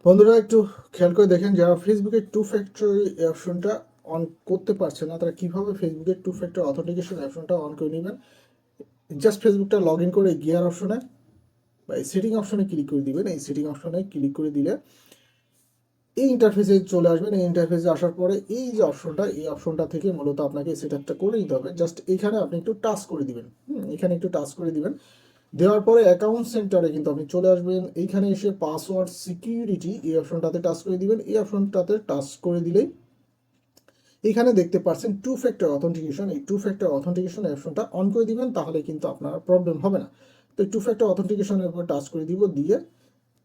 বন্ধুরা একটু খেয়াল করে দেখেন, যারা ফেসবুকের টু ফ্যাক্টর অপশনটা অন করতে পারছে না তারা কিভাবে ফেসবুকের টু ফ্যাক্টর অথেন্টিকেশন অপশনটা অন করে নেবেন। জাস্ট ফেসবুকটা লগ ইন করে গিয়ার অপশনে বা এই সেটিং অপশনে ক্লিক করে দিবেন। এই সেটিং অপশনে ক্লিক করে দিলে এই ইন্টারফেসে চলে আসবেন। এই ইন্টারফেসে আসার পরে এই যে অপশনটা, এই অপশনটা থেকে মূলত আপনাকে সেট আপটা করে নিতে হবে। জাস্ট এখানে আপনি একটু টাচ করে দিবেন। এখানে একটু টাচ করে দিবেন। দেওয়ার পরে অ্যাকাউন্ট সেন্টারে কিন্তু আপনি চলে আসবেন। এইখানে এসে পাসওয়ার্ড সিকিউরিটি এই অপশনটাতে টাচ করে দিবেন। এই অপশনটাতে টাচ করে দিলেই এখানে দেখতে পাচ্ছেন টু ফ্যাক্টর অথেন্টিকেশন। এই টু ফ্যাক্টর অথেন্টিকেশন অপশনটা অন করে দিবেন, তাহলে কিন্তু আপনার প্রবলেম হবে না। তো টু ফ্যাক্টর অথেন্টিকেশনের উপর টাচ করে দিব, দিয়ে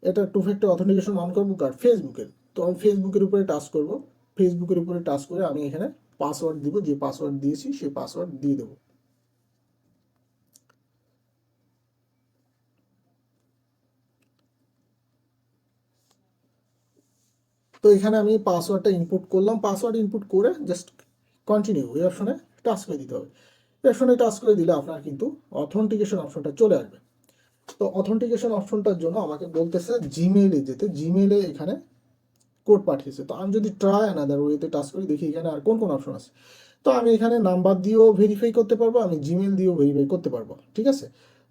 এটা টু ফ্যাক্টর অথেন্টিকেশন অন করবো কার ফেসবুকের। তো আমি ফেসবুকের উপরে টাচ করব। ফেসবুকের উপরে টাচ করে আমি এখানে পাসওয়ার্ড দিব, যে পাসওয়ার্ড দিয়েছি সেই পাসওয়ার্ড দিয়ে দেবো। তো এখানে আমি পাসওয়ার্ডটা ইনপুট করলাম। পাসওয়ার্ড ইনপুট করে জাস্ট কন্টিনিউ এই অপশনে টাচ করে দিতে হবে। এই অপশনে টাচ করে দিলে আপনার কিন্তু অথেন্টিকেশন অপশনটা চলে আসবে। তো অথেন্টিকেশন অপশনটার জন্য আমাকে বলতেছে জিমেইলে যেতে। জিমেইলে এখানে কোড পাঠিয়েছে। তো আমি যদি ট্রাই অ্যানাদার ওয়েতে টাচ করি, দেখি এখানে আর কোন কোন অপশন আছে। তো আমি এখানে নাম্বার দিয়েও ভেরিফাই করতে পারবো, আমি জিমেইল দিয়েও ভেরিফাই করতে পারবো। ঠিক আছে,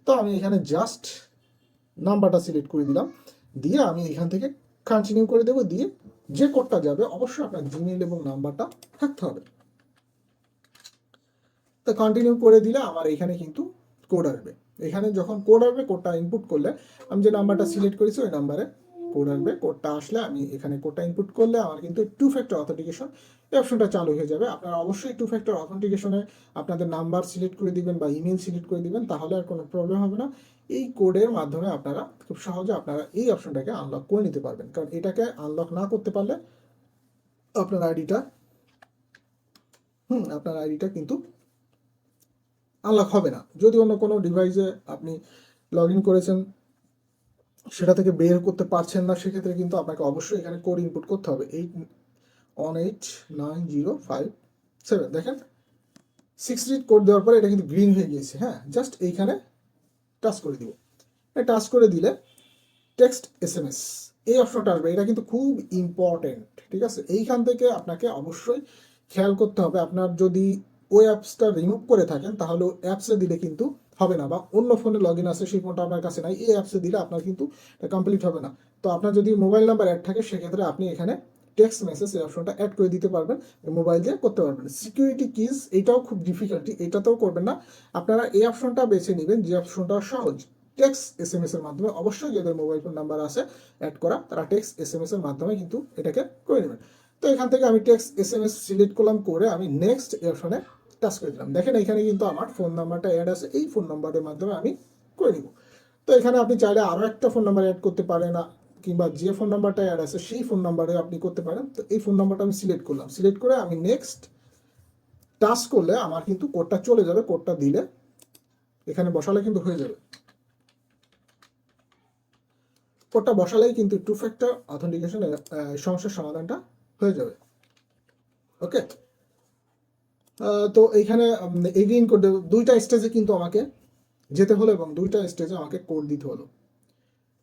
তো আমি এখানে জাস্ট নাম্বারটা সিলেক্ট করে দিলাম, দিয়ে আমি এখান থেকে কন্টিনিউ করে দেবো। দিয়ে যে কোডটা যাবে অবশ্যই আপনার জিমেইল এবং নাম্বারটা থাকতে হবে। তো কন্টিনিউ করে দিলে আমার এখানে কিন্তু কোড আসবে। এখানে যখন কোড আসবে, কোডটা ইনপুট করলে আমি যে নাম্বারটা সিলেক্ট করেছি ওই নাম্বারে কোড আসবে। কোডটা আসলে আমি এখানে কোডটা ইনপুট করলে আমার কিন্তু টু ফ্যাক্টর অথেন্টিকেশন এই অপশনটা চালু হয়ে যাবে। আপনারা অবশ্যই টু ফ্যাক্টর অথেন্টিকেশনে আপনাদের নাম্বার সিলেক্ট করে দিবেন বা ইমেল সিলেক্ট করে দিবেন, তাহলে আর কোনো প্রবলেম হবে না। এই কোডের মাধ্যমে আপনারা খুব সহজে আপনারা এই অপশনটাকে আনলক করে নিতে পারবেন। কারণ এটাকে আনলক না করতে পারলে আপনার আইডিটা আপনার আইডিটা কিন্তু আনলক হবে না। যদি অন্য কোনো ডিভাইসে আপনি লগ ইন করেছেন সেটা থেকে বের করতে পারছেন না, সেক্ষেত্রে কিন্তু আপনাকে অবশ্যই এখানে কোড ইনপুট করতে হবে। 819057। দেখেন 6 ডিজিট কোড দেওয়ার পরে এটা কিন্তু গ্রিন হয়ে গিয়েছে। হ্যাঁ, জাস্ট এইখানে টাচ করে দিব। টাচ করে দিলে টেক্সট SMS এই অপশনটা আসবে। এটা কিন্তু খুব ইম্পর্টেন্ট। ঠিক আছে, এইখান থেকে আপনাকে অবশ্যই খেয়াল করতে হবে। আপনার যদি ওই অ্যাপসটা রিমুভ করে থাকেন তাহলে অ্যাপসে দিলে কিন্তু হবে না, বা অন্য ফোনে লগ ইন আছে সেই ফোনটা আপনার কাছে নাই, এই অ্যাপসে দিলে আপনার কিন্তু এটা কমপ্লিট হবে না। তো আপনার যদি মোবাইল নাম্বার অ্যাড থাকে সেক্ষেত্রে আপনি এখানে টেক্সট মেসেজ এই অপশনটা অ্যাড করে দিতে পারবেন, মোবাইল দিয়ে করতে পারবেন। সিকিউরিটি কিজ এটাও খুব ডিফিকাল্টি, এটাতেও করবেন না। আপনারা এই অপশনটা বেছে নেবেন যে অপশনটা সহজ। টেক্সট SMS এর মাধ্যমে, অবশ্যই যাদের মোবাইল ফোন নাম্বার আছে অ্যাড করা তারা টেক্সট SMS এর মাধ্যমে কিন্তু এটাকে করে নেবেন। তো এখান থেকে আমি টেক্সট SMS সিলেক্ট করলাম, করে আমি নেক্সট অপশনে টাচ করে দিলাম। দেখেন এখানে কিন্তু আমার ফোন নাম্বারটা অ্যাড আছে, এই ফোন নাম্বারের মাধ্যমে আমি করে নিব। তো এখানে আপনি চাইলে আরও একটা ফোন নাম্বার অ্যাড করতে পারেন, কিংবা যে ফোন নাম্বারটা অ্যাড আছে সেই ফোন নাম্বারে আপনি করতে পারেন। তো এই ফোন নাম্বারটা আমি সিলেক্ট করলাম, সিলেক্ট করে আমি নেক্সট টাচ করলে আমার কিন্তু কোডটা চলে যাবে। কোডটা দিলে এখানে বসালে কিন্তু হয়ে যাবে। কোডটা বসালেই কিন্তু টু ফ্যাক্টর অথেন্টিকেশন সমস্যার সমাধানটা হয়ে যাবে। ওকে, তো এইখানে এগেইন কোড দুইটা স্টেজে কিন্তু আমাকে যেতে হলো এবং দুইটা স্টেজে আমাকে কোড দিতে হলো।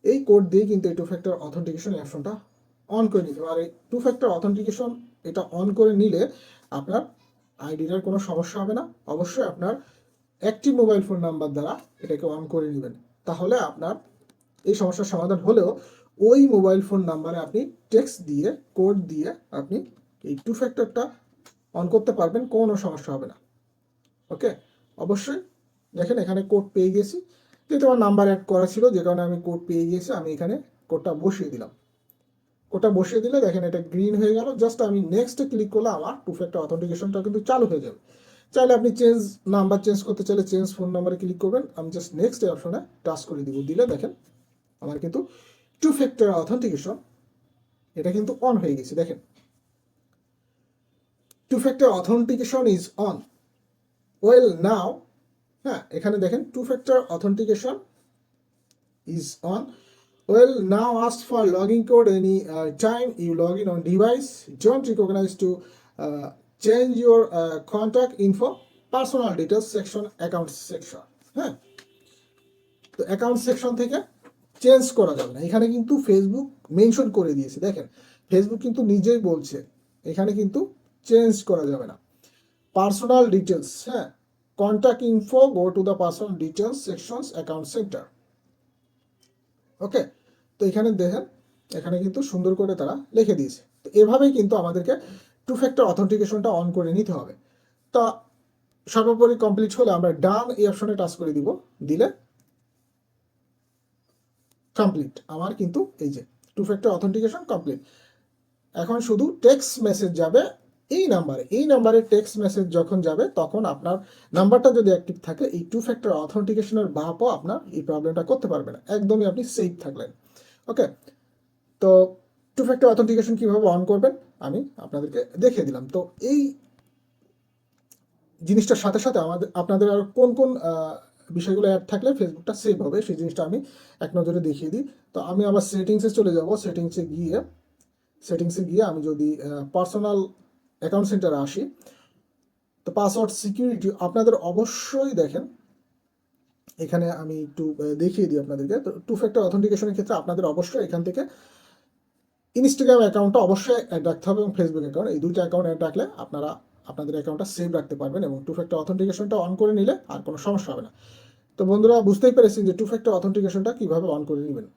এই কোড দিয়ে কিন্তু এই টু ফ্যাক্টর অথেন্টিকেশন অপশনটা অন করে নিতে হবে। আর এই টু ফ্যাক্টর অথেন্টিকেশন এটা অন করে নিলে আপনার আইডিটার কোনো সমস্যা হবে না। অবশ্যই আপনার অ্যাক্টিভ মোবাইল ফোন নাম্বার দ্বারা এটাকে অন করে নেবেন, তাহলে আপনার এই সমস্যার সমাধান হলেও ওই মোবাইল ফোন নাম্বারে আপনি টেক্সট দিয়ে কোড দিয়ে আপনি এই টু ফ্যাক্টরটা অন করতে পারবেন, কোনো সমস্যা হবে না। ওকে, অবশ্যই দেখেন এখানে কোড পেয়ে গেছি, যেহেতু আমার নাম্বার অ্যাড করা ছিল যে কারণে আমি কোড পেয়ে গেছি। আমি এখানে কোডটা বসিয়ে দিলাম। কোডটা বসিয়ে দিলে দেখেন এটা গ্রিন হয়ে গেল। জাস্ট আমি নেক্সটে ক্লিক করলে আমার টু ফ্যাক্টর অথেন্টিকেশনটা কিন্তু চালু হয়ে যাবে। চাইলে আপনি নাম্বার চেঞ্জ করতে চাইলে চেঞ্জ ফোন নাম্বারে ক্লিক করবেন। আমি জাস্ট নেক্সট অপশনে টাচ করে দিব, দিলে দেখেন আমার কিন্তু টু ফ্যাক্টর অথেন্টিকেশন এটা কিন্তু অন হয়ে গেছে। দেখেন two factor authentication is on. Well now, হ্যাঁ এখানে দেখেন two factor authentication is on. Well, now ask for login code any time you log in on device. Don't recognize to change your contact info, personal details section, account section. হ্যাঁ, তো account section থেকে change করা যাবে না। এখানে কিন্তু Facebook mention করে দিয়েছে, দেখেন ফেসবুক কিন্তু নিজেই বলছে এখানে কিন্তু চেঞ্জ করা যাবে না। পার্সোনাল ডিটেলস, হ্যাঁ, contact info, go to the personal details sections account centre. Okay, তো এখানে দেখেন এখানে কিন্তু সুন্দর করে তারা লিখে দিয়েছে। তো এভাবেই কিন্তু আমাদেরকে টু ফ্যাক্টর অথেন্টিকেশনটা অন করে নিতে হবে। তা সর্বোপরি কমপ্লিট হলে আমরা ডান এই অপশনে টাচ করে দিব, দিলে কমপ্লিট। আমার কিন্তু এই যে টু ফ্যাক্টর অথেন্টিকেশন কমপ্লিট। এখন শুধু টেক্সট মেসেজ যাবে এই নাম্বারে টেক্সট মেসেজ যখন যাবে তখন আপনার নাম্বারটা যদি অ্যাক্টিভ থাকে এই টু ফ্যাক্টর অথেন্টিকেশনের বাপও আপনার এই প্রবলেমটা করতে পারবে না, একদমই আপনি সেফ থাকলেন। ওকে, তো টু ফ্যাক্টর অথেন্টিকেশন কীভাবে অন করবেন আমি আপনাদেরকে দেখিয়ে দিলাম। তো এই জিনিসটার সাথে সাথে আপনাদের আর কোন কোন বিষয়গুলো অ্যাড থাকলে ফেসবুকটা সেভ হবে সেই জিনিসটা আমি এক নজরে দেখিয়ে দিই। তো আমি আবার সেটিংসে চলে যাব, সেটিংসে গিয়ে আমি যদি পার্সোনাল অ্যাকাউন্ট সেন্টারে আসি, তো পাসওয়ার্ড সিকিউরিটি আপনাদের অবশ্যই দেখেন এখানে আমি একটু দেখিয়ে দিই আপনাদেরকে। তো টু ফ্যাক্টর অথেন্টিকেশনের ক্ষেত্রে আপনাদের অবশ্যই এখান থেকে ইনস্টাগ্রাম অ্যাকাউন্টটা অবশ্যই অ্যাড রাখতে হবে এবং ফেসবুক অ্যাকাউন্ট, এই দুইটা অ্যাকাউন্ট অ্যাড রাখলে আপনারা আপনাদের অ্যাকাউন্টটা সেভ রাখতে পারবেন এবং টু ফ্যাক্টর অথেন্টিকেশনটা অন করে নিলে আর কোনো সমস্যা হবে না। তো বন্ধুরা বুঝতেই পেরেছেন যে টু ফ্যাক্টর অথেন্টিকেশনটা কীভাবে অন করে নেবেন।